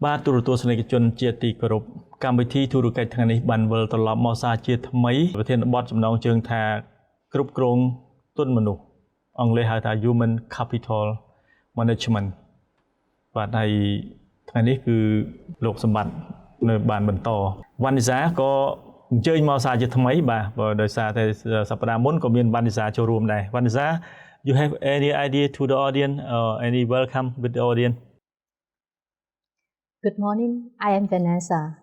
បាទទូរទស្សនិកជនជាទីគោរពកម្មវិធីទូរកិច្ចថ្ងៃនេះបានវិលត្រឡប់មកសារជាថ្មីប្រធានបទចំណងជើងថាគ្រប់គ្រងទុនមនុស្សអង់គ្លេសហៅថា Human Capital Management បាទហើយថ្ងៃនេះគឺលោកសម្បត្តិនៅបានបន្តវណ្ណិសាក៏អញ្ជើញមកសារជាថ្មីបាទបើដោយសារតែសប្តាហ៍មុនក៏មានវណ្ណិសាចូលរួមដែរវណ្ណិសា You have any idea to the audience or any welcome with the audience Good morning, I am Vanessa.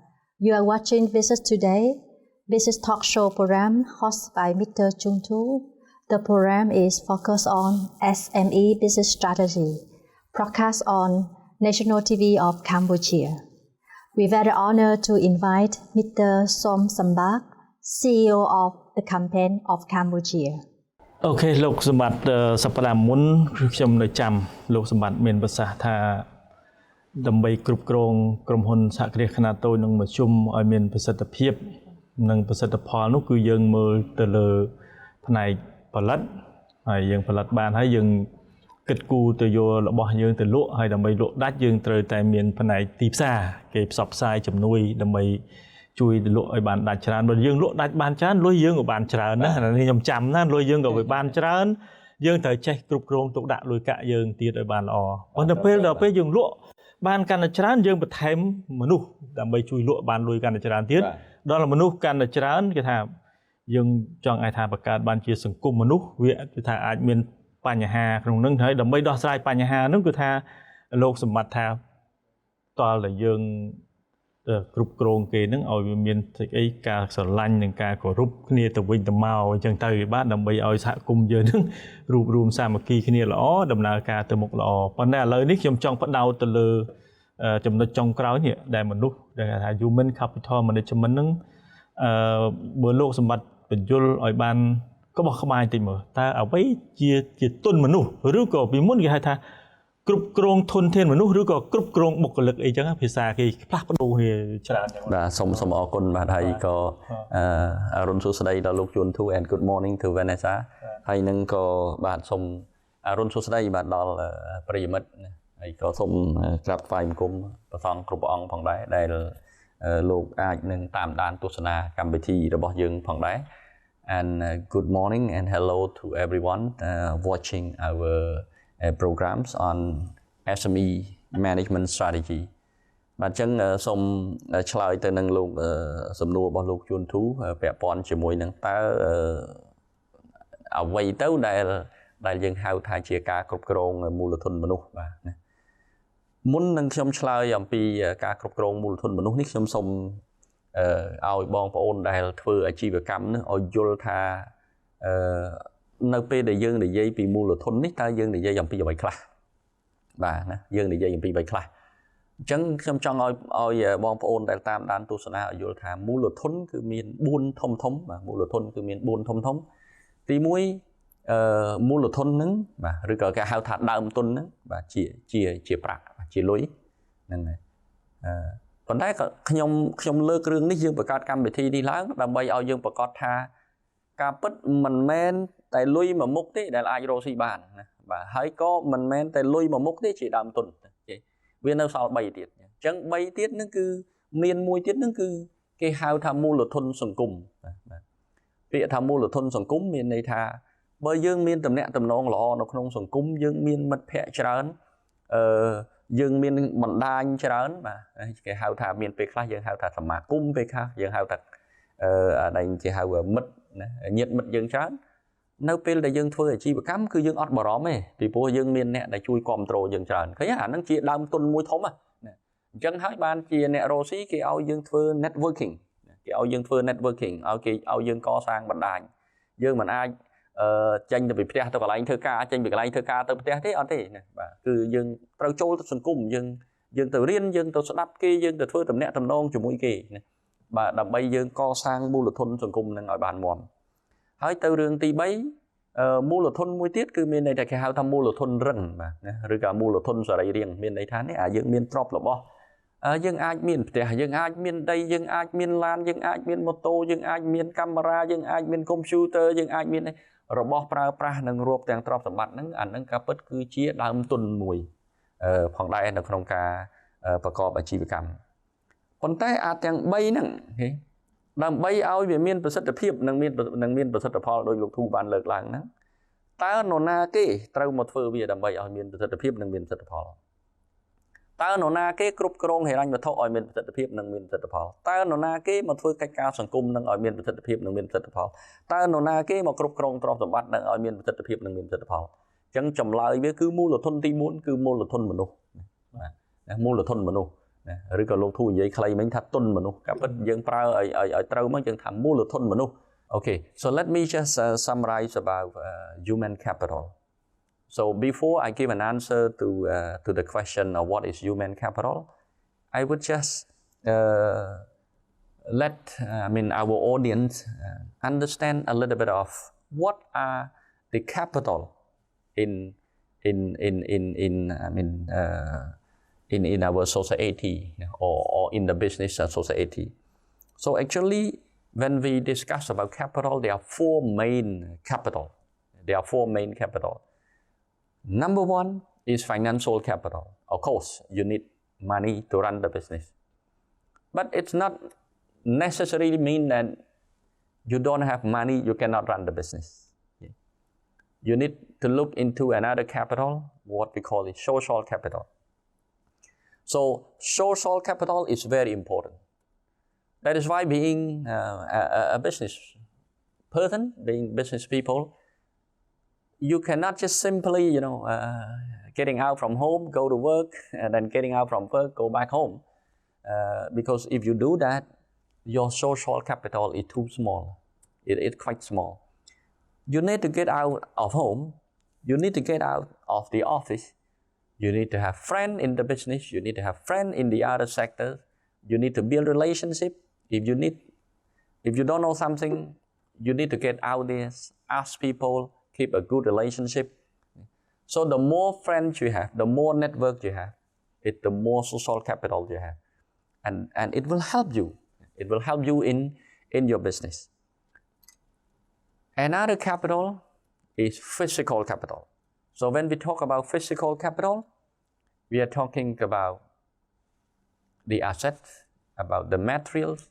You are watching Business Today, business talk show program hosted by Mr. Chung Tu. The program is focused on SME business strategy, broadcast on National TV of Cambodia. We very honored to invite Mr. Som Sambak, CEO of the campaign of Cambodia. អូខេលោកសម្បត្តិសប្តាហ៍មុនខ្ញុំនៅចាំលោកសម្បត្តិមានប្រសាសន៍ថាដើម្បីគ្រប់គ្រងក្រុមហ៊ុនសហគ្រាសខ្នាតតូចនិងមធ្យមឲ្យមានប្រសិទ្ធភាពនិងប្រសិទ្ធផលនោះគឺយើងមើលទៅលើផ្នែកផលិតហើយយើងផលិតបានហើយយើងគិតគូរទៅយករបស់យើងទៅលក់ហើយដើម្បីលក់ដាច់យើងត្រូវតែមានផ្នែកទីផ្សារគេផ្សព្វផ្សាយជំនួយដើម្បីជួយលក់ឲ្យបានដាច់ច្រើនបើយើងលក់ដាច់បានច្រើនលុយយើងក៏បានច្រើនណាខ្ញុំចាំណាលុយយើងក៏វាបានច្រើនយើងត្រូវចេះគ្រប់គ្រងទុកដាក់លុយកាក់យើងទៀតឲ្យបានល្អប៉ុន្តែដល់ពេលយើងលក់បានកាន់តែច្រើនយើងបន្ថែមមនុស្សដើម្បីជួយលក់បានលុយកាន់តែច្រើនទៀតដល់មនុស្សកាន់តែច្រើនគេថាយើងចង់ឲ្យថាបង្កើតបានជាសង្គមមនុស្សវាគឺថាអាចមានបញ្ហាក្នុងនឹងហើយដើម្បីដោះស្រាយបញ្ហានោះគឺថាលោកសម្បត្តិថាតលតែយើងគ្រប់គ្រងគេនឹងឲ្យវាមានស្អីការស្រឡាញ់និងការគោរពគ្នាទៅវិញទៅមកអញ្ចឹងទៅបាទដើម្បីឲ្យសហគមន៍យើងនឹងរួបរวมសាមគ្គីគ្នាល្អដំណើរការទៅមុខល្អប៉ុន្តែឥឡូវនេះខ្ញុំចង់ផ្ដោតទៅលើចំណុចចុងក្រោយនេះដែលមនុស្សដែលថា Human Capital Management នឹងបើលោកសម្បត្តិបញ្យលឲ្យបានក្បោះក្បាយតិចមើលតើអ្វីជាទុនមនុស្សឬក៏ពីមុនគេហៅថាគ្រប់គ្រងធនធានមនុស្សឬក៏គ្រប់គ្រងបុគ្គលិកអីចឹងភាសាគេផ្លាស់ប្ដូរគ្នាច្រើនចឹងបាទសូមអរគុណបាទហើយក៏អរុនសួស្តីដល់លោកជួនធូ and good morning to Vanessa ហើយនឹងក៏បាទសូមអរុនសួស្តីបាទដល់ប្រិយមិត្តហើយក៏សូមក្រាបថ្វាយបង្គំព្រះសង្ឃគ្រប់អង្គផងដែរដែលលោកអាចនឹងតាមដានទស្សនាកម្មវិធីរបស់យើងផងដែរ and good morning and hello to everyone watching our programs on SME management strategy បាទអញ្ចឹងសូមឆ្លើយទៅនឹងលោកសំណួររបស់លោកជួនធូពាក់ព័ន្ធជាមួយនឹងតើអ្វីទៅដែលយើងហៅថាជាការគ្រប់គ្រងមូលធនមនុស្សបាទណាមុននឹងខ្ញុំឆ្លើយអំពីការគ្រប់គ្រងមូលធនមនុស្សនេះខ្ញុំសូមឲ្យបងប្អូនដែលធ្វើអាជីវកម្មនេះឲ្យយល់ថានៅពេលដែលយើងនិយាយពីមូលធននេះតើយើងនិយាយអំពីអ្វីខ្លះបាទណាយើងនិយាយអំពីអ្វីខ្លះអញ្ចឹងខ្ញុំចង់ឲ្យបងប្អូនដែលតាមដានទស្សនាឲ្យយល់ថាមូលធនគឺមាន4ធំបាទមូលធនគឺមាន4ធំទី1មូលធនហ្នឹងបាទឬក៏គេហៅថាដើមទុនហ្នឹងបាទជាប្រាក់ជាលុយហ្នឹងហើយប៉ុន្តែខ្ញុំលើករឿងនេះយើងបង្កើតកម្មវិធីនេះឡើងដើម្បីឲ្យយើងប្រកាសថាការពិតមិនមែនតែលុយមួយមុខទេដែលអាចរកស៊ីបានណាបាទហើយក៏មិនមែនតែលុយមួយមុខទេជាដើមទុនវានៅសល់3ទៀតអញ្ចឹង3ទៀតហ្នឹងគឺមានមួយទៀតហ្នឹងគឺគេហៅថាមូលធនសង្គមបាទពាក្យថាមូលធនសង្គមមានន័យថាបើយើងមានតំណែងតំណងល្អនៅក្នុងសង្គមយើងមានមិត្តភ័ក្តិច្រើនយើងមានបណ្ដាញច្រើនបាទគេហៅថាមានពេលខ្លះយើងហៅថាសមាគមពេលខ្លះយើងហៅថាដែលគេហៅមិត្តណាញាតិមិត្តយើងច្រើននៅពេលដែលយើងធ្វើអាជីវកម្មគឺយើងអត់បារម្ភទេពីព្រោះយើងមានអ្នកដែលជួយគ្រប់គ្រងយើងច្រើនឃើញអាហ្នឹងជាដើមទុនមួយធំណាអញ្ចឹងហើយបានជាអ្នករ៉ូស៊ីគេឲ្យយើងធ្វើ networking គេឲ្យយើងធ្វើ networking ឲ្យយើងកសាងបណ្ដាញយើងមិនអាចចេញទៅពីផ្ទះទៅកន្លែងធ្វើការចេញពីកន្លែងធ្វើការទៅផ្ទះទេអត់ទេណាបាទគឺយើងត្រូវចូលទៅសង្គមយើងទៅរៀនយើងទៅស្ដាប់គេយើងទៅធ្វើតំណែងតំណងជាមួយគេណាបាទដើម្បីយើងកសាងមូលធនសង្គមនឹងឲ្យបានមាំហើយទៅរឿងទី3មូលធនមួយទៀតគឺមានន័យថាគេហៅថាមូលធនរឹងបាទណាឬក៏មូលធនសរីរាង្គមានន័យថានេះយើងមានទ្រព្យរបស់យើងអាចមានផ្ទះយើងអាចមានដីយើងអាចមានឡានយើងអាចមានម៉ូតូយើងអាចមានកាមេរ៉ាយើងអាចមានកុំព្យូទ័រយើងអាចមានរបស់ប្រើប្រាស់និងរួមទាំងទ្រព្យសម្បត្តិហ្នឹងអាហ្នឹងការពិតគឺជាដើមទុនមួយផងដែរនៅក្នុងការ ประกอบอาชีวกรรมប៉ុន្តែអាចទាំង3ហ្នឹងដើម្បីឲ្យវាមានប្រសិទ្ធភាពនិងមានប្រសិទ្ធផលដោយលោកធូបានលើកឡើងហ្នឹងតើនរណាគេត្រូវមកធ្វើវាដើម្បីឲ្យមានប្រសិទ្ធភាពនិងមានប្រសិទ្ធផលតើនរណាគេគ្រប់គ្រងហិរញ្ញវត្ថុឲ្យមានប្រសិទ្ធភាពនិងមានប្រសិទ្ធផលតើនរណាគេមកធ្វើកិច្ចការសង្គមនឹងឲ្យមានប្រសិទ្ធភាពនិងមានប្រសិទ្ធផលតើនរណាគេមកគ្រប់គ្រងទ្រព្យសម្បត្តិនឹងឲ្យមានប្រសិទ្ធភាពនិងមានប្រសិទ្ធផលអញ្ចឹងចម្លើយវាគឺមូលធនទី4គឺមូលធនមនុស្សបាទមូលធនមនុស្សឬក៏លោកធូនិយាយខ្លីមិញថាទុនមនុស្សក៏ពិតយើងប្រើឲ្យត្រូវមកយើងថាមូលធនមនុស្ស Okay, so let me just summarize about human capital. So before I give an answer to the question of what is human capital, I would just let our audience understand a little bit of what are the capital in our society or in the business society. So actually, when we discuss about capital, there are four main capital. Number one is financial capital. Of course, you need money to run the business. But it's not necessarily mean that you don't have money, you cannot run the business. You need to look into another capital, what we call it social capital. So social capital is very important. That is why being a business person, being business people, you cannot just simply, getting out from home, go to work, and then getting out from work, go back home. Because if you do that, your social capital is too small. It's quite small. You need to get out of home. You need to get out of the office. You need to have friends in the business. You need to have friends in the other sectors. You need to build relationship. If you don't know something, you need to get out there, ask people, keep a good relationship. So the more friends you have, the more network you have, the more social capital you have. And it will help you. It will help you in your business. Another capital is physical capital. So when we talk about physical capital, we are talking about the assets, about the materials.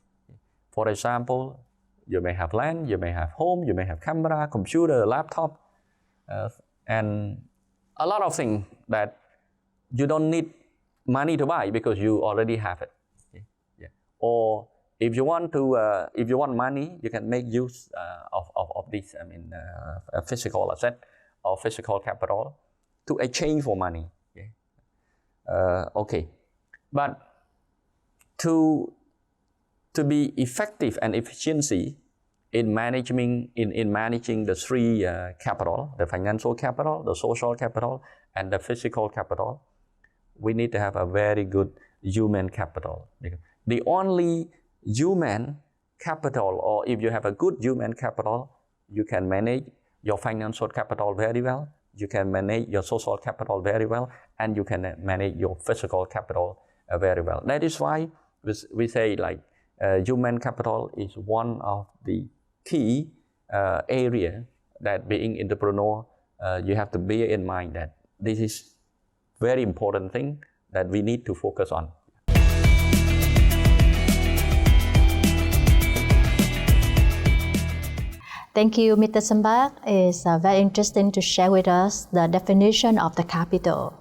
For example, you may have land, you may have home, you may have camera, computer, laptop, and a lot of things that you don't need money to buy because you already have it. Or if you want money, you can make use of this. A physical asset or physical capital to exchange for money. Okay, but to be effective and efficiency in managing the three capital, the financial capital, the social capital, and the physical capital, we need to have a very good human capital. The only human capital, or if you have a good human capital, you can manage your financial capital very well, you can manage your social capital very well, and you can manage your physical capital very well. That is why we say like human capital is one of the key area that being entrepreneur, you have to bear in mind that this is very important thing that we need to focus on. Thank you, Mr. Sambak. It's very interesting to share with us the definition of the capital.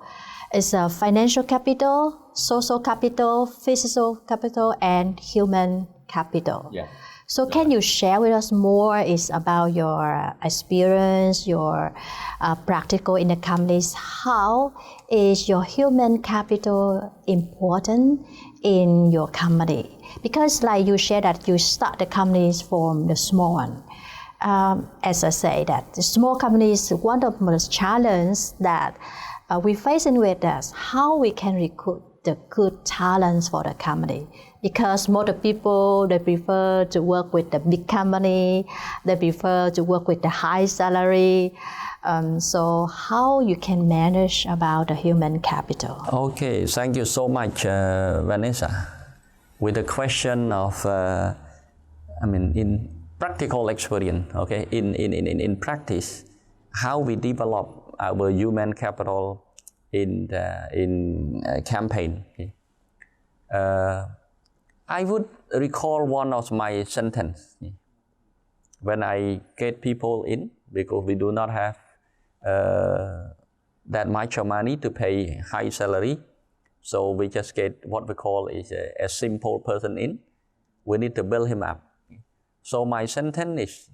It's a financial capital, social capital, physical capital, and human capital. Yeah. So can you share with us more about your experience, your practical in the companies? How is your human capital important in your company? Because like you share that you start the companies from the small one. As I say that the small companies, one of the most challenges that we facing with is how we can recruit the good talents for the company. Because most of people, they prefer to work with the big company, they prefer to work with the high salary. So how you can manage about the human capital? Okay, thank you so much, Vanessa. With the question of, in practical experience, okay, in practice, how we develop our human capital in campaign. Okay. I would recall one of my sentence when I get people in because we do not have that much money to pay high salary. So we just get what we call is a simple person in. We need to build him up. So my sentence is,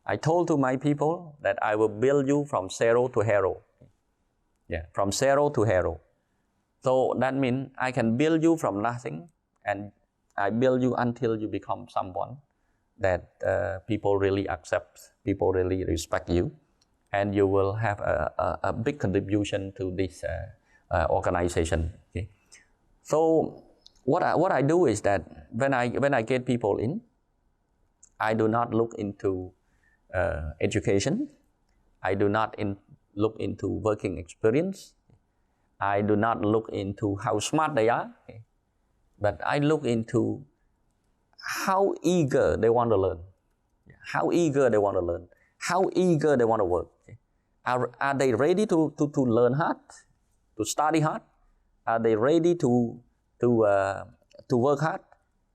I told to my people that I will build you from zero to hero. Yeah, from zero to hero. So that means I can build you from nothing and I build you until you become someone that people really accept, people really respect you, and you will have a big contribution to this organization. Okay. So what I do is that when I get people in, I do not look into education. I do not look into working experience. I do not look into how smart they are, okay. But I look into how eager they want to learn, how eager they want to learn, how eager they want to work. Okay. Are they ready to learn hard, to study hard? Are they ready to work hard?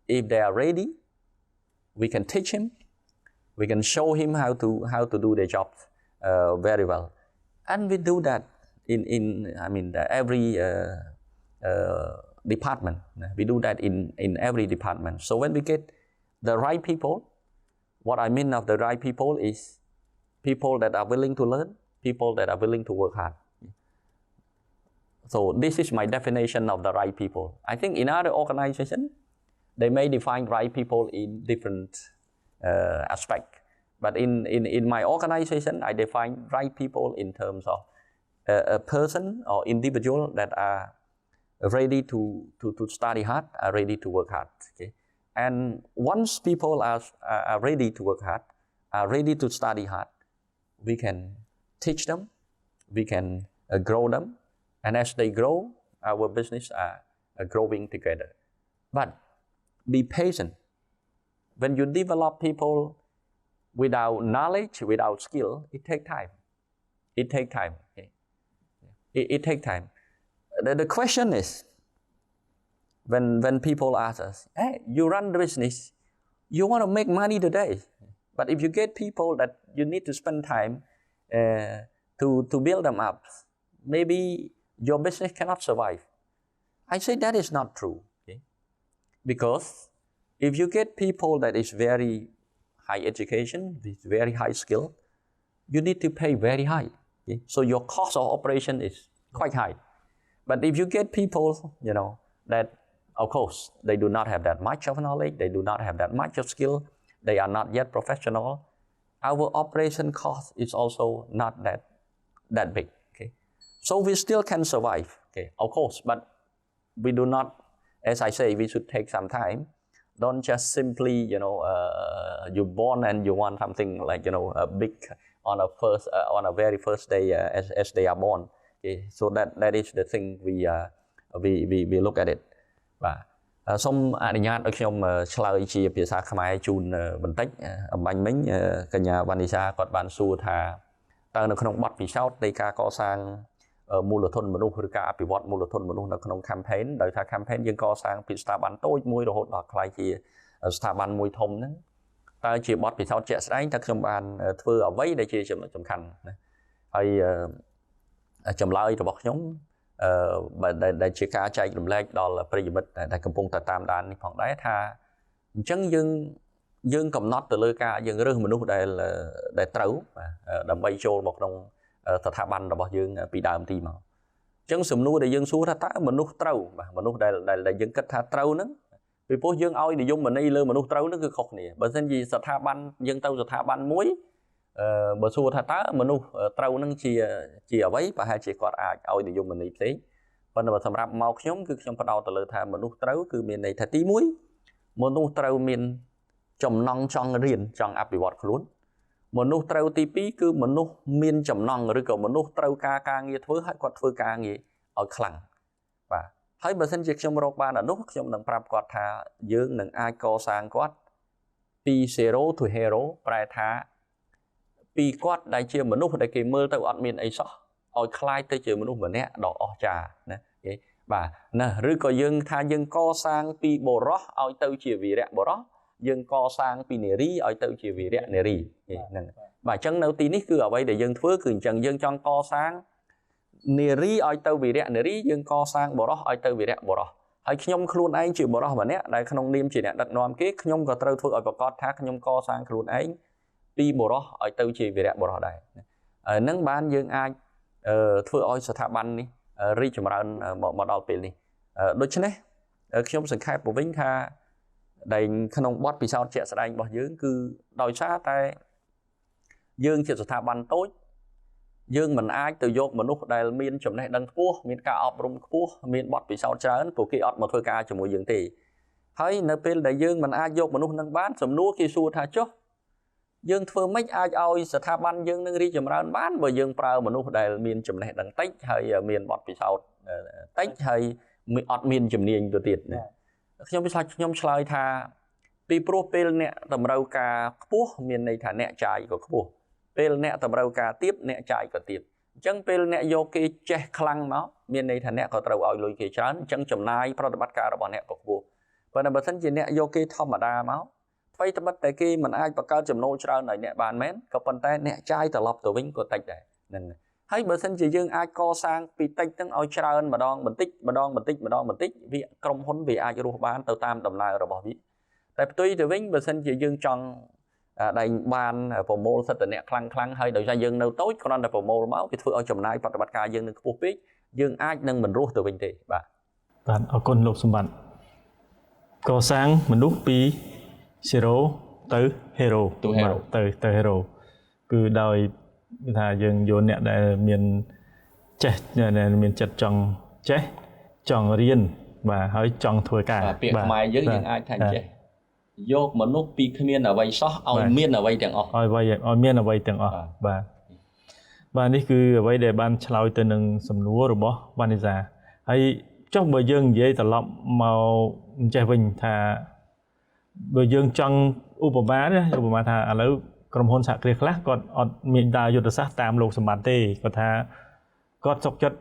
If they are ready, we can teach him. We can show him how to do their job very well, and we do that in every department. We do that in every department. So when we get the right people, what I mean of the right people is people that are willing to learn, people that are willing to work hard. So this is my definition of the right people. I think in other organizations, they may define right people in different aspect. But in my organization, I define right people in terms of a person or individual that are ready to study hard, are ready to work hard. Okay? And once people are ready to work hard, are ready to study hard, we can teach them, we can grow them, and as they grow, our business are growing together. But be patient. When you develop people without knowledge, without skill, it takes time. It takes time. Okay? It takes time. The question is, when people ask us, hey, you run the business, you want to make money today, but if you get people that you need to spend time to build them up, maybe your business cannot survive. I say that is not true. Okay? Because if you get people that is very high education, with very high skill, you need to pay very high. Okay? So your cost of operation is quite high. But if you get people, that of course they do not have that much of knowledge, they do not have that much of skill, they are not yet professional, our operation cost is also not that big. Okay? So we still can survive. Okay? Of course, but we do not, as I say, we should take some time. Don't just simply, you born and you want something like, a big on a very first day as they are born. Okay. So that is the thing we look at it. បាទសូមអនុញ្ញាតឲ្យខ្ញុំឆ្លើយជាភាសាខ្មែរជូនបន្តិចអំបញ្ញមិញកញ្ញាវណ្ណិសាគាត់បានសួរថាតើនៅក្នុងបទពិសោធន៍នៃការកសាងមូលធនមនុស្សឬការអភិវឌ្ឍមូលធនមនុស្សនៅក្នុង campaign ដោយថា campaign យើងកសាងពីស្ថាប័នតូចមួយរហូតដល់ក្លាយជាស្ថាប័នមួយធំហ្នឹងតើជាបទពិសោធន៍ជាក់ស្ដែងតើខ្ញុំបានធ្វើអ្វីដែលជាចំណុចសំខាន់ណាហើយចម្លើយរបស់ខ្ញុំដែលជាការចែករំលែកដល់ប្រិយមិត្តដែលកំពុងតែតាមដាននេះផងដែរថាអញ្ចឹងយើងកំណត់ទៅលើការយើងរើសមនុស្សដែលត្រូវដើម្បីចូលមកក្នុងស្ថាប័នរបស់យើងពីដើមទីមកអញ្ចឹងសំណួរដែលយើងសួរថាតើមនុស្សត្រូវមនុស្សដែលយើងគិតថាត្រូវហ្នឹងពីព្រោះយើងឲ្យនិយមន័យលើមនុស្សត្រូវហ្នឹងគឺខុសគ្នាបើមិនជាស្ថាប័នយើងទៅស្ថាប័នមួយបើសួរថាតើមនុស្សត្រូវនឹងជាអ្វីប្រហែលជាគាត់អាចឲ្យនិយមន័យផ្សេងប៉ុន្តែសម្រាប់មកខ្ញុំគឺខ្ញុំផ្ដោតទៅលើថាមនុស្សត្រូវគឺមានន័យថាទី1មនុស្សត្រូវមានចំណង់ចង់រៀនចង់អភិវឌ្ឍខ្លួនមនុស្សត្រូវទី2គឺមនុស្សមានចំណង់ឬក៏មនុស្សត្រូវការងារធ្វើឲ្យគាត់ធ្វើការងារឲ្យខ្លាំងបាទហើយបើសិនជាខ្ញុំរកបានអានោះខ្ញុំនឹងប្រាប់គាត់ថាយើងនឹងអាចកសាងគាត់ពី zero to hero ប្រែថាពីគាត់ដែលជាមនុស្សដែលគេមើលទៅអត់មានអីសោះឲ្យคล้ายទៅជាមនុស្សម្នាក់ដ៏អស្ចារ្យណា បាទណាឬក៏យើងថាយើងកសាងពីបុរសឲ្យទៅជាវីរៈបុរសយើងកសាងពីនារីឲ្យទៅជាវីរៈនារីហ្នឹងបាទអញ្ចឹងនៅទីនេះគឺអ្វីដែលយើងធ្វើគឺអញ្ចឹងយើងចង់កសាងនារីឲ្យទៅវីរៈនារីយើងកសាងបុរសឲ្យទៅវីរៈបុរសហើយខ្ញុំខ្លួនឯងជាបុរសម្នាក់ដែលក្នុងនាមជាអ្នកដឹកនាំគេខ្ញុំក៏ត្រូវធ្វើឲ្យប្រកាសថាខ្ញុំកសាងខ្លួនឯងពីបុរសឲ្យទៅជាវីរៈបុរសដែរហ្នឹងបានយើងអាចធ្វើឲ្យស្ថាប័ននេះរីកចម្រើនមកដល់ពេលនេះដូច្នេះខ្ញុំសង្ខេបទៅវិញថាដែលក្នុងបទពិសោធន៍ជាក់ស្ដែងរបស់យើងគឺដោយសារតែយើងជាស្ថាប័នតូចយើងមិនអាចទៅយកមនុស្សដែលមានចំណេះដឹងខ្ពស់មានការអប់រំខ្ពស់មានបទពិសោធន៍ច្រើនពួកគេអត់មកធ្វើការជាមួយយើងទេហើយនៅពេលដែលយើងមិនអាចយកមនុស្សនឹងបានសំណួរគេសួរថាចុះយើងធ្វើម៉េចអាចឲ្យស្ថាប័នយើងនឹងរីកចម្រើនបានបើយើងប្រើមនុស្សដែលមានចំណេះដឹងតិចហើយមានបទពិសោធន៍តិចហើយអត់មានជំនាញទៅទៀតខ្ញុំឆ្លើយថាពីព្រោះពេលអ្នកតម្រូវការខ្ពស់មានន័យថាអ្នកចាយក៏ខ្ពស់ពេលអ្នកតម្រូវការទាបអ្នកចាយក៏ទាបអញ្ចឹងពេលអ្នកយកគេចេះខ្លាំងមកមានន័យថាអ្នកក៏ត្រូវឲ្យលុយគេច្រើនអញ្ចឹងចំណាយប្រតិបត្តិការរបស់អ្នកក៏ខ្ពស់ប៉ុន្តែបើសិនជាអ្នកយកគេធម្មតាមកអ្វីត្បិតតែគេមិនអាចបង្កើតចំណូលច្រើនឲ្យអ្នកបានមែនក៏ប៉ុន្តែអ្នកចាយត្រឡប់ទៅវិញក៏តិចដែរហ្នឹងហើយបើសិនជាយើងអាចកសាងពីតិចហ្នឹងឲ្យច្រើនម្ដងបន្តិចម្ដងបន្តិចម្ដងបន្តិចវាក្រុមហ៊ុនវាអាចរស់បានទៅតាមដំណើររបស់វាតែផ្ទុយទៅវិញបើសិនជាយើងចង់ដែលបានប្រមូលសិទ្ធិអ្នកខ្លាំងហើយដោយសារយើងនៅតូចគ្រាន់តែប្រមូលមកវាធ្វើឲ្យចំណាយប្រតិបត្តិការយើងនឹងខ្ពស់ពេកយើងអាចនឹងមិនរស់ទៅវិញទេបាទអរគុណលោកសម្បត្តិកសាងមនុស្សពី0ទៅ hero ទៅ hero គឺដោយថាយើងយកអ្នកដែលមានចេះមានចិត្តចង់ចេះចង់រៀនបាទហើយចង់ធ្វើការពាក្យខ្មែរយើងអាចថាចេះយកមនុស្សពីគ្មានអ្វីសោះឲ្យមានអ្វីទាំងអស់ឲ្យមានអ្វីទាំងអស់បាទនេះគឺអ្វីដែលបានឆ្លើយទៅនឹងសំណួររបស់វណ្ណិសាហើយចុះបើយើងនិយាយត្រឡប់មកចេះវិញថាបើយើងចង់ឧបមាថាឥឡូវក្រុមហ៊ុនសហគ្រាសខ្លះគាត់អត់មានដើរយុទ្ធសាស្ត្រតាមលោកសម្បត្តិទេគាត់ថាគាត់សុខចិត្ត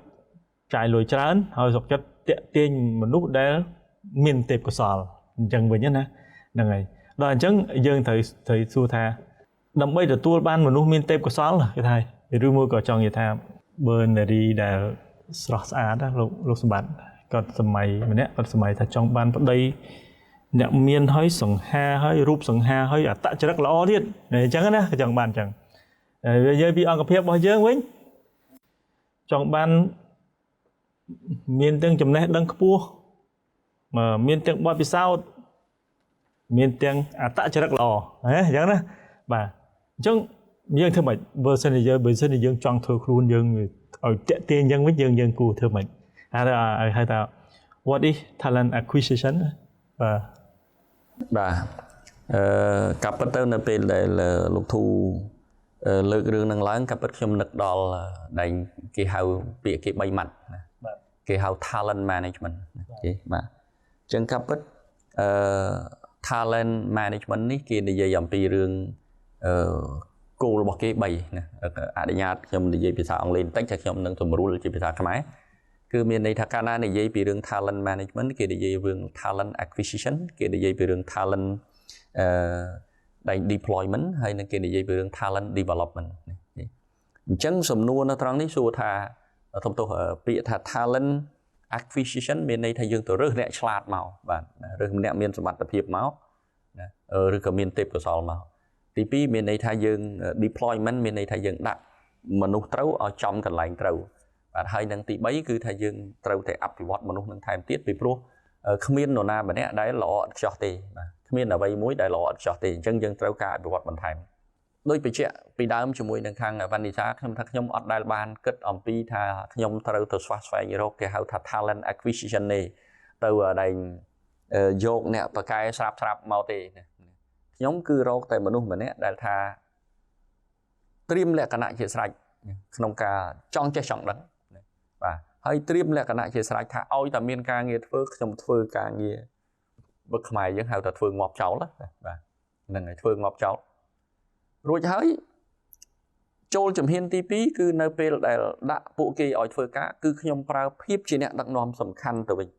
ចាយលុយច្រើនហើយសុខចិត្តតាក់ទាញមនុស្សដែលមានទេពកោសល្យអញ្ចឹងវិញណាហ្នឹងហើយដល់អញ្ចឹងយើងត្រូវសួរថាដើម្បីទទួលបានមនុស្សមានទេពកោសល្យគេថាឬមួយក៏ចង់និយាយថាបើនារីដែលស្រស់ស្អាតលោកសម្បត្តិគាត់សម័យម្នាក់គាត់សម័យថាចង់បានប្តីអ្នកមានហើយសង្ហាហើយរូបសង្ហាហើយអត្តចរិតល្អទៀតអញ្ចឹងណាចង់បានអញ្ចឹងនិយាយពីអង្គភាពរបស់យើងវិញចង់បានមានទាំងចំណេះដឹងខ្ពស់មានទាំងបទពិសោធន៍មានទាំងអត្តចរិតល្អអញ្ចឹងណាបាទអញ្ចឹងយើងធ្វើម៉េចបើសិនជាយើងចង់ធ្វើខ្លួនយើងឲ្យតាក់ទាញអញ្ចឹងវិញយើងគួរធ្វើម៉េចហៅថា what is talent acquisition បាទកាប់ពិតទៅនៅពេលដែលលោកធូលើករឿងហ្នឹងឡើងកាប់ពិតខ្ញុំនឹកដល់ដែលគេហៅពាក្យគេ3ម៉ាត់ណាគេហៅ talent management គេបាទអញ្ចឹងកាប់ពិតtalent management នេះគេនិយាយអំពីរឿងគោលរបស់គេ3ណាអនុញ្ញាតខ្ញុំនិយាយភាសាអង់គ្លេសបន្តិចតែខ្ញុំនឹងសម្រួលជាភាសាខ្មែរគឺមានន័យថាកាលណានិយាយពីរឿង talent management គេនិយាយរឿង talent acquisition គេនិយាយពីរឿង talent deployment ហើយនឹងគេនិយាយពីរឿង talent development អញ្ចឹងសំណួរនៅត្រង់នេះសួរថាធំទោះពាក្យថា talent acquisition មានន័យថាយើងទៅរើសអ្នកឆ្លាតមកបាទរើសអ្នកមានសមត្ថភាពមកណាឬក៏មានទេពកោសល្យមកទី2មានន័យថាយើង deployment មានន័យថាយើងដាក់មនុស្សត្រូវឲ្យចំកន្លែងត្រូវបាទហើយនឹងទី3គឺថាយើងត្រូវតែអភិវឌ្ឍមនុស្សនឹងថែមទៀតពីព្រោះគ្មាននរណាម្នាក់ដែលល្អឥតខ្ចោះទេបាទគ្មានអ្វីមួយដែលល្អឥតខ្ចោះទេអញ្ចឹងយើងត្រូវការអភិវឌ្ឍបន្ថែមដោយបញ្ជាក់ពីដើមជាមួយនឹងខាងវណ្ណិសាខ្ញុំថាខ្ញុំអត់ដែលបានគិតអំពីថាខ្ញុំត្រូវទៅស្វះស្វែងរកគេហៅថា talent acquisition ទេទៅដែលយកអ្នកបកកែស្រាប់មកទេខ្ញុំគឺរកតែមនុស្សម្នាក់ដែលថាត្រៀមលក្ខណៈជាស្រេចក្នុងការចង់ចេះចង់ដឹងបាទហើយត្រៀមលក្ខណៈជាស្រេចថាឲ្យតែមានការងារធ្វើខ្ញុំធ្វើការងារបើខ្មែរយើងហៅថាធ្វើងាប់ចោលបាទហ្នឹងហើយធ្វើងាប់ចោលរួចហើយ ចូលជំហានទី2គឺនៅពេលដែលដាក់ពួកគេឲ្យធ្វើការគឺខ្ញុំប្រើភាពជាអ្នកដឹកនាំសំខាន់ទៅវិញ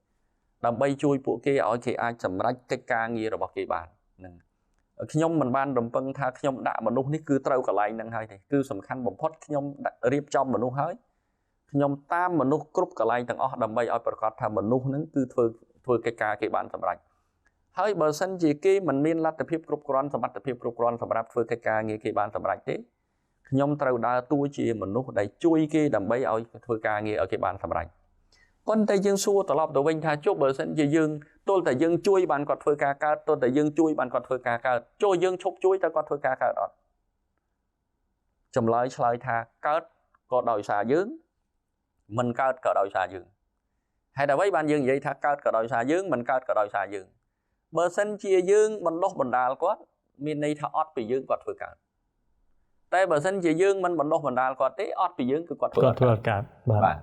ដើម្បីជួយពួកគេឲ្យគេអាចសម្រេចកិច្ចការងាររបស់គេបានហ្នឹងខ្ញុំមិនបានរំពឹងថាខ្ញុំដាក់មនុស្សនេះគឺត្រូវកន្លែងហ្នឹងហើយទេគឺសំខាន់បំផុតខ្ញុំរៀបចំមនុស្សហើយខ្ញុំតាមមនុស្សគ្រប់កន្លែងទាំងអស់ដើម្បីឲ្យប្រកាសថាមនុស្សហ្នឹងគឺធ្វើកិច្ចការគេបានសម្រេចហើយបើសិនជាគេមិនមានលទ្ធភាពគ្រប់គ្រាន់សមត្ថភាពគ្រប់គ្រាន់សម្រាប់ធ្វើកិច្ចការងារគេបានសម្រេចទេខ្ញុំត្រូវដើរតួជាមនុស្សដែលជួយគេដើម្បីឲ្យធ្វើការងារឲ្យគេបានសម្រេចប៉ុន្តែយើងសួរត្រឡប់ទៅវិញថាចុះបើសិនជាយើងទល់តែយើងជួយបានគាត់ធ្វើការកើតទល់តែយើងជួយបានគាត់ធ្វើការកើតចុះយើងឈប់ជួយតែគាត់ធ្វើការកើតអត់ចម្លើយឆ្លើយថាកើតក៏ដោយសារយើងមិនកើតក៏ដោយសារយើងហេតុអ្វីបានយើងនិយាយថាកើតក៏ដោយសារយើងមិនកើតក៏ដោយសារយើងបើសិនជាយើងបណ្ដុះបណ្ដាលគាត់មានន័យថាអត់ពីយើងគាត់ធ្វើកើតតែបើសិនជាយើងមិនបណ្ដុះបណ្ដាលគាត់ទេអត់ពីយើងគឺគាត់ធ្វើកើតបាទ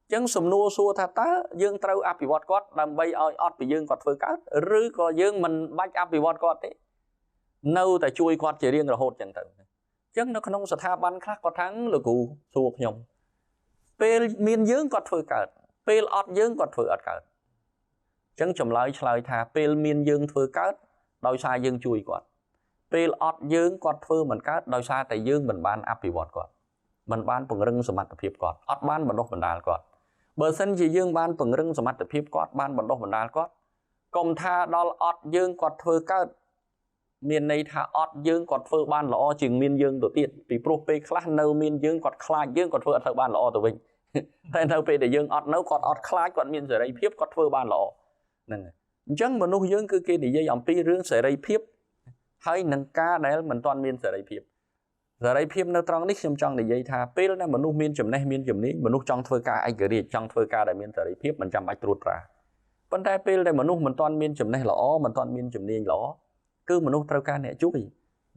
អញ្ចឹងសំណួរសួរថាតើយើងត្រូវអភិវឌ្ឍគាត់ដើម្បីឲ្យអត់ពីយើងគាត់ធ្វើកើតឬក៏យើងមិនបាច់អភិវឌ្ឍគាត់ទេនៅតែជួយគាត់ជារៀងរហូតអញ្ចឹងទៅអញ្ចឹងនៅក្នុងស្ថាប័នខ្លះគាត់ថាលោកគ្រូសួរខ្ញុំពេលមានយើងគាត់ធ្វើកើតពេលអត់យើងគាត់ធ្វើអត់កើតអញ្ចឹងចម្លើយឆ្លើយថាពេលមានយើងធ្វើកើតដោយសារយើងជួយគាត់ពេលអត់យើងគាត់ធ្វើមិនកើតដោយសារតែយើងមិនបានអភិវឌ្ឍគាត់មិនបានពង្រឹងសមត្ថភាពគាត់អត់បានបណ្ដុះបណ្ដាលគាត់បើសិនជាយើងបានពង្រឹងសមត្ថភាពគាត់បានបណ្ដុះបណ្ដាលគាត់កុំថាដល់អត់យើងគាត់ធ្វើកើតមានន័យថាអត់យើងគាត់ធ្វើបានល្អជាងមានយើងទៅទៀតពីព្រោះពេលខ្លះនៅមានយើងគាត់ខ្លាចយើងគាត់ធ្វើអត់ទៅបានល្អទៅវិញតែនៅពេលដែលយើងអត់នៅគាត់អត់ខ្លាចគាត់មានសេរីភាពគាត់ធ្វើបានល្អហ្នឹងហើយអញ្ចឹងមនុស្សយើងគឺគេនិយាយអំពីរឿងសេរីភាពហើយនឹងការដែលមិនទាន់មានសេរីភាពនៅត្រង់នេះខ្ញុំចង់និយាយថាពេលដែលមនុស្សមានចំណេះមានជំនាញមនុស្សចង់ធ្វើការឯករាជ្យចង់ធ្វើការដែលមានសេរីភាពមិនចាំបាច់ត្រួតត្រាប៉ុន្តែពេលដែលមនុស្សមិនទាន់មានចំណេះល្អមិនទាន់មានជំនាញល្អគឺមនុស្សត្រូវការអ្នកជួយ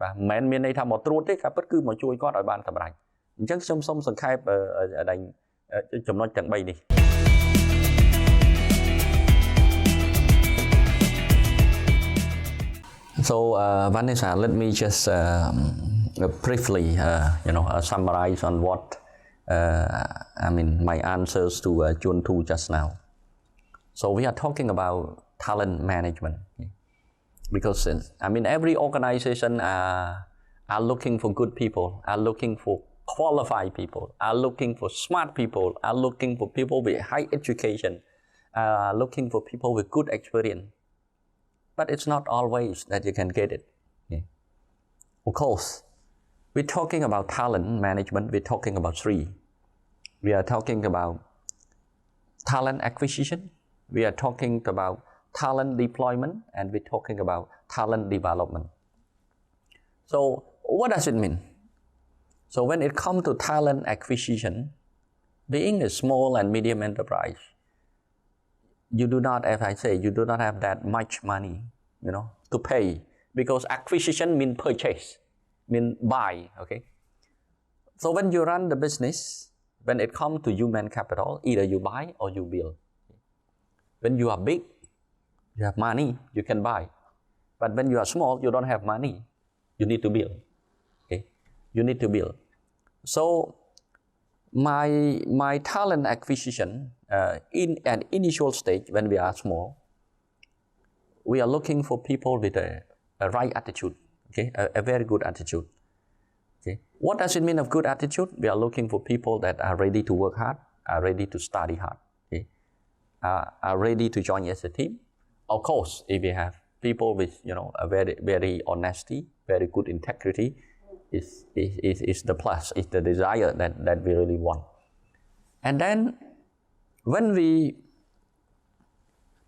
បាទមិនមែនមានន័យថាមកត្រួតទេការពិតគឺមកជួយគាត់ឲ្យបានសម្រេចអញ្ចឹងខ្ញុំសូមសង្ខេបចំណុចទាំង3នេះ So Vanessa, let me just briefly summarize on what my answers to Juntu just now. So we are talking about talent management because every organization are looking for good people, are looking for qualified people, are looking for smart people, are looking for people with high education, are looking for people with good experience. But it's not always that you can get it. Okay. Of course, we're talking about talent management, we're talking about three. We are talking about talent acquisition, we are talking about talent deployment, and we're talking about talent development. So what does it mean? So when it comes to talent acquisition, being a small and medium enterprise, you do not, as I say, you do not have that much money, to pay because acquisition means purchase, means buy, okay? So when you run the business, when it comes to human capital, either you buy or you build. When you are big, you have money, you can buy. But when you are small, you don't have money, you need to build, okay? You need to build. So my talent acquisition in an initial stage when we are small, we are looking for people with a right attitude, okay, a very good attitude. Okay, what does it mean of good attitude? We are looking for people that are ready to work hard, are ready to study hard, okay, are ready to join as a team. Of course, if we have people with a very honesty, very good integrity, is the plus, is the desire that we really want. And then when we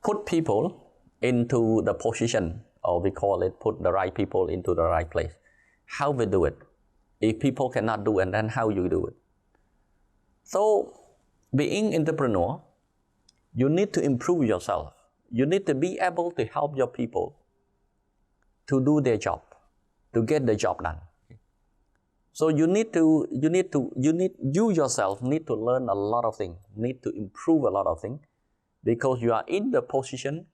put people into the position, or we call it put the right people into the right place, how we do it? If people cannot do it, then how you do it? So being entrepreneur, you need to improve yourself. You need to be able to help your people to do their job, to get the job done. So you yourself need to learn a lot of things, need to improve a lot of things, because you are in the position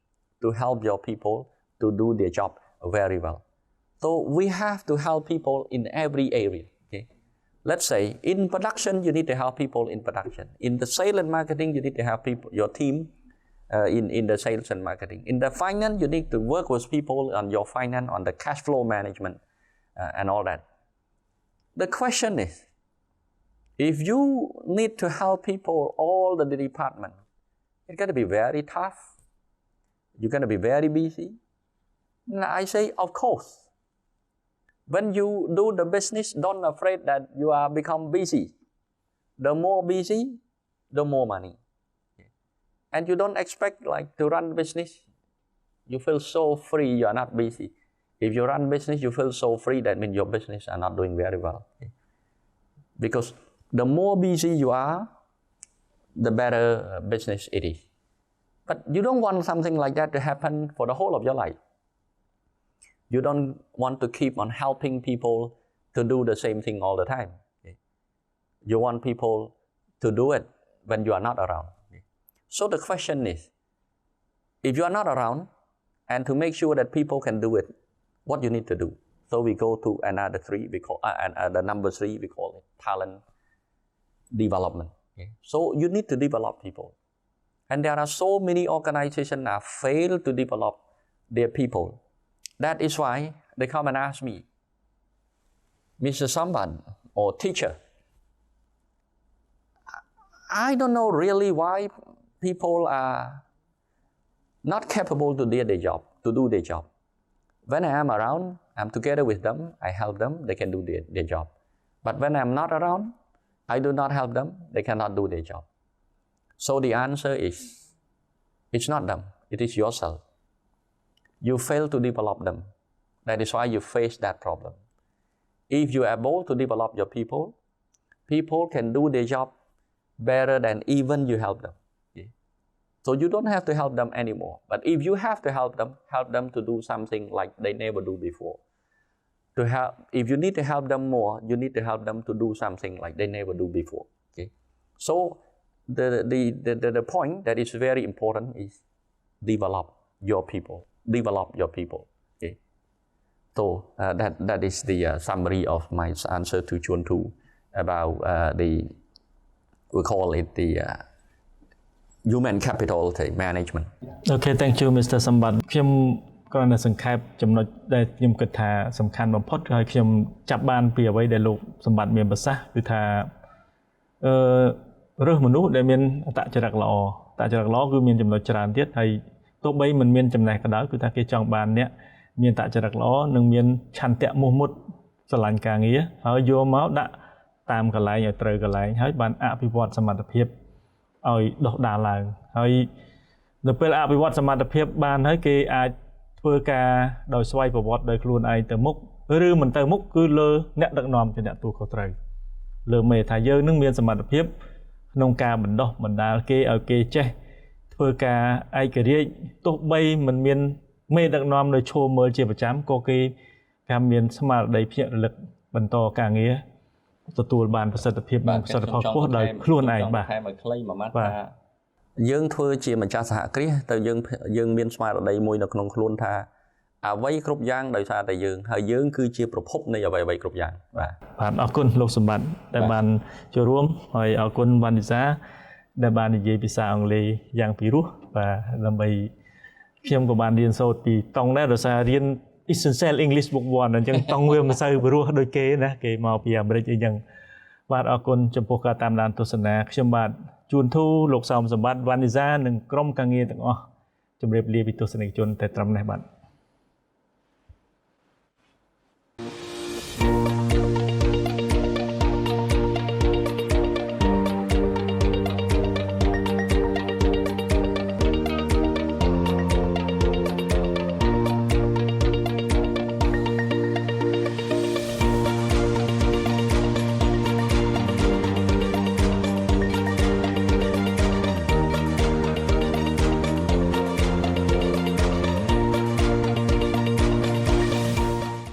to help your people to do their job very well. So we have to help people in every area. Okay? let's say in production you need to help people in production. In the sales and marketing you need to help people, your team in the sales and marketing. In the finance you need to work with people on your finance, on the cash flow management and all that. The question is, if you need to help people all the department, it's going to be very tough. You're going to be very busy. And I say, of course. When you do the business, don't afraid that you are become busy. The more busy, the more money. And you don't expect like to run business. You feel so free, you are not busy. If you run business, you feel so free, that means your business are not doing very well. Because the more busy you are, the better business it is. But you don't want something like that to happen for the whole of your life. You don't want to keep on helping people to do the same thing all the time. You want people to do it when you are not around. So the question is, if you are not around, and to make sure that people can do it, what you need to do? So we go to another three, we call, the number 3, we call it talent development. So you need to develop people. And there are so many organizations that fail to develop their people. That is why they come and ask me, Mr. Samban or teacher, I don't know really why people are not capable to do their job. When I am around, I'm together with them, I help them, they can do their job. But when I'm not around, I do not help them, they cannot do their job. So the answer is, it's not them, it is yourself. You fail to develop them. That is why you face that problem. If you are able to develop your people, people can do their job better than even you help them. So you don't have to help them anymore. But if you have to help them to do something like they never do before. If you need to help them more, you need to help them to do something like they never do before. So the point that is very important is develop your people. So that is the summary of my answer to Chuan Tu about we call it the human capital management. Okay, thank you, Mr. Sambat. ខ្ញុំក៏នៅសង្ខេបចំណុចដែលខ្ញុំគិតថាសំខាន់បំផុតហើយខ្ញុំចាប់បានពីអ្វីដែលលោកសម្បត្តិមានប្រសាសន៍គឺថារើសមនុស្សដែលមានអត្តចរិតល្អគឺមានចំណុចច្រើនទៀតហើយទោះបីមិនមានចំណេះក៏ដោយគឺថាគេចង់បានអ្នកមានអត្តចរិតល្អនិងមានឆន្ទៈមោះមុតស្រឡាញ់ការងារហើយយកមកដាក់តាមកន្លែងឲ្យត្រូវកន្លែងហើយបានអភិវឌ្ឍសមត្ថភាពឲ្យដុះដាលឡើងហើយនៅពេលអភិវឌ្ឍសមត្ថភាពបានហើយគេអាចធ្វើការដោយស្វ័យប្រវត្តិដោយខ្លួនឯងទៅមុខឬមិនទៅមុខគឺលើអ្នកដឹកនាំជាអ្នកទូខុសត្រូវលើមេថាយើងនឹងមានសមត្ថភាពក្នុងការបណ្ដុះបណ្ដាលគេឲ្យគេចេះធ្វើការឯករាជ្យទោះបីមិនមានមេដឹកនាំនៅឈរមើលជាប្រចាំក៏គេថាមានស្មារតីភ្ញាក់រលឹកបន្តការងារទទួលបានប្រសិទ្ធភាពនិងប្រសិទ្ធផលខ្ពស់ដោយខ្លួនឯងបាទខែមួយខ្លីមួយម៉ាត់ថាយើងធ្វើជាម្ចាស់សហគ្រាសទៅយើងមានស្មារតីមួយនៅក្នុងខ្លួនថាអ្វីគ្រប់យ៉ាងដោយសារតែយើងហើយយើងគឺជាប្រភពនៃអ្វីៗគ្រប់យ៉ាងបាទអរគុណលោកសម្បត្តិដែលបានចូលរួមហើយអរគុណវណ្ណវិសាដែលបាននិយាយភាសាអង់គ្លេសយ៉ាងពីរោះបាទដើម្បីខ្ញុំក៏បានរៀនសូត្រពីតង់ដែរដោយសាររៀន Essential English Book 1អញ្ចឹងតង់វាមិនសូវពីរោះដូចគេណាគេមកពីអាមេរិកអីចឹងបាទអរគុណចំពោះការតាមដានទស្សនាខ្ញុំបាទជួនធូលោកសោមសម្បត្តិវណ្ណវិសានិងក្រុមការងារទាំងអស់ជម្រាបលាពីទស្សនិកជនតែត្រឹមនេះបាទ